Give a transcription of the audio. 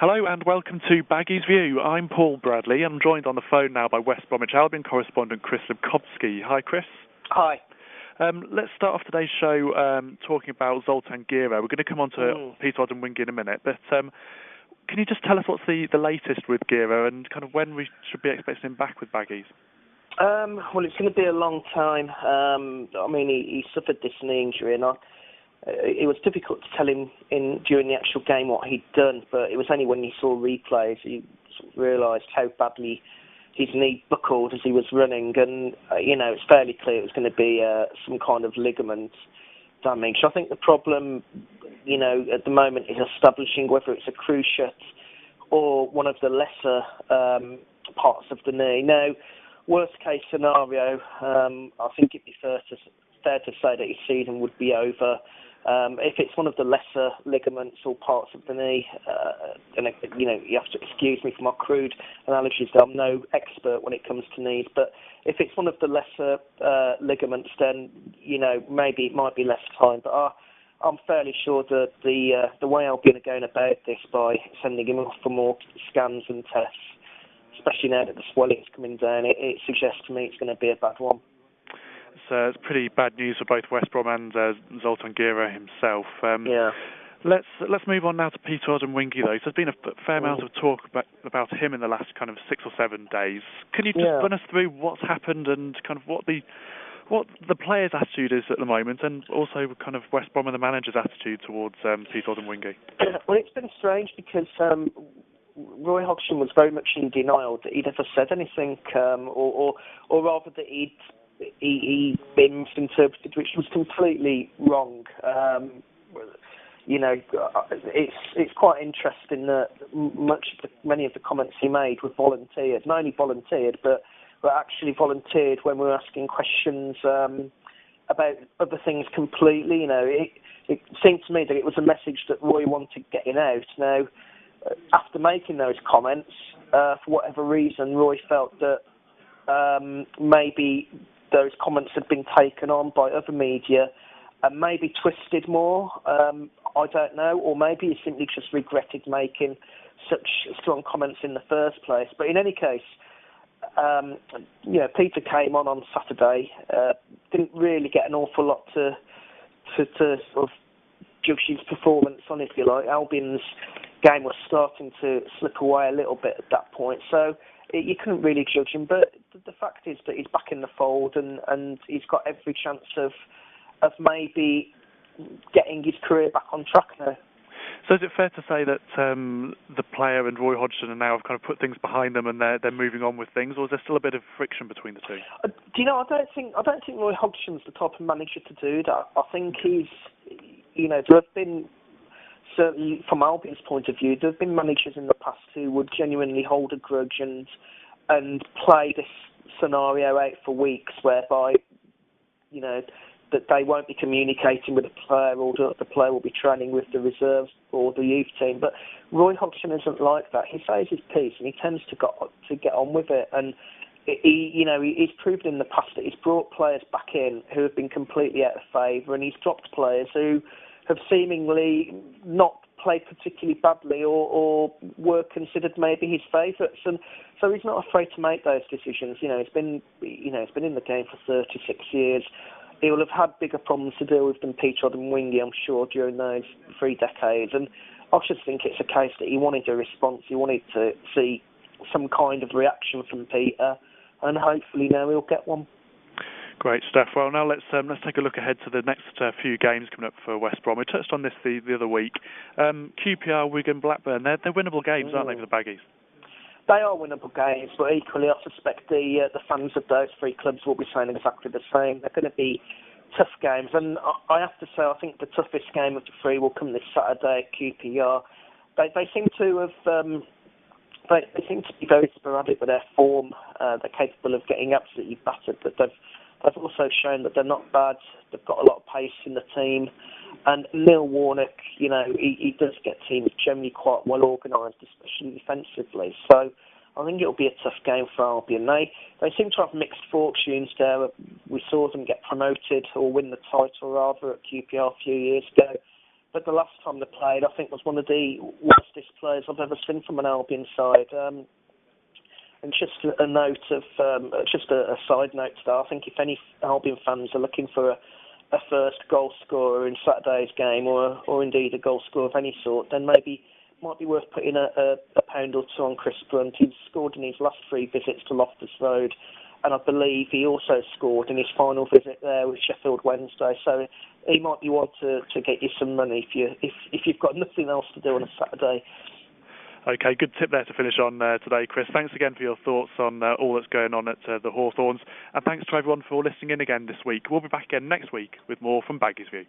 Hello and welcome to Baggies View. I'm Paul Bradley. I'm joined on the phone now by West Bromwich Albion correspondent Chris Lebkowski. Hi, Chris. Hi. Let's start off today's show talking about Zoltan Gera. We're going to come on to Peter Odemwingie in a minute, but can you just tell us what's the latest with Gera and kind of when we should be expecting him back with Baggies? Well, it's going to be a long time. He suffered this knee injury, and it was difficult to tell him during the actual game what he'd done, but it was only when you saw replays you sort of realised how badly his knee buckled as he was running, and it's fairly clear it was going to be some kind of ligament damage. I think the problem, at the moment is establishing whether it's a cruciate or one of the lesser parts of the knee. Now, worst case scenario, I think it'd be fair to say that his season would be over. If it's one of the lesser ligaments or parts of the knee, and you have to excuse me for my crude analogies. I'm no expert when it comes to knees, but if it's one of the lesser ligaments, then maybe it might be less time. But I'm fairly sure that the way Albion are going about this by sending him off for more scans and tests, especially now that the swelling's coming down, it suggests to me it's going to be a bad one. It's pretty bad news for both West Brom and Zoltan Gera himself. Yeah. Let's move on now to Peter Odemwingie, though. So there's been a fair amount of talk about him in the last kind of 6 or 7 days. Can you just run us through what's happened and kind of what the players' attitude is at the moment, and also kind of West Brom and the manager's attitude towards Peter Odemwingie? Well, it's been strange because Roy Hodgson was very much in denial that he'd ever said anything, or rather that he been misinterpreted, which was completely wrong. It's quite interesting that many of the comments he made were volunteered. Not only volunteered, but actually volunteered when we were asking questions about other things completely. It seemed to me that it was a message that Roy wanted getting out. Now, after making those comments, for whatever reason, Roy felt that maybe those comments had been taken on by other media and maybe twisted more. I don't know, or maybe he simply just regretted making such strong comments in the first place. But in any case, Peter came on Saturday, didn't really get an awful lot to sort of judge his performance on, if you like. Albion's game was starting to slip away a little bit at that point, so you couldn't really judge him. But the fact is that he's back in the fold, and he's got every chance of maybe getting his career back on track now. So is it fair to say that the player and Roy Hodgson are now have kind of put things behind them and they're moving on with things, or is there still a bit of friction between the two? I don't think Roy Hodgson's the type of manager to do that. I think he's, there have been, certainly from Albion's point of view, there have been managers in the past who would genuinely hold a grudge and play this scenario out for weeks, whereby that they won't be communicating with the player, or the player will be training with the reserves or the youth team. But Roy Hodgson isn't like that. He says his piece and he tends to get on with it. And he's proven in the past that he's brought players back in who have been completely out of favour, and he's dropped players who have seemingly not played particularly badly or were considered maybe his favourites. And so he's not afraid to make those decisions. He's been in the game for 36 years. He will have had bigger problems to deal with than Peter Odemwingie, I'm sure, during those 3 decades. And I just think it's a case that he wanted a response. He wanted to see some kind of reaction from Peter, and hopefully now he'll get one. Great stuff. Well, now let's take a look ahead to the next few games coming up for West Brom. We touched on this the other week. QPR, Wigan, Blackburn, they're winnable games, aren't they, for the Baggies? They are winnable games, but equally I suspect the fans of those 3 clubs will be saying exactly the same. They're going to be tough games, and I have to say I think the toughest game of the 3 will come this Saturday at QPR. They seem to have they seem to be very sporadic with their form. They're capable of getting absolutely battered, but they've also shown that they're not bad. They've got a lot of pace in the team. And Neil Warnock, he does get teams generally quite well organised, especially defensively. So I think it'll be a tough game for Albion. They seem to have mixed fortunes there. We saw them get promoted or win the title rather at QPR a few years ago. but the last time they played, I think, was one of the worstest players I've ever seen from an Albion side. And just a note of, just a side note to that, I think if any Albion fans are looking for a first goal scorer in Saturday's game, or indeed a goal scorer of any sort, then maybe might be worth putting a pound or two on Chris Brunt. He's scored in his last 3 visits to Loftus Road, and I believe he also scored in his final visit there with Sheffield Wednesday. So he might be one to get you some money if you've got nothing else to do on a Saturday. Okay, good tip there to finish on today, Chris. Thanks again for your thoughts on all that's going on at the Hawthorns, and thanks to everyone for listening in again this week. We'll be back again next week with more from Baggies View.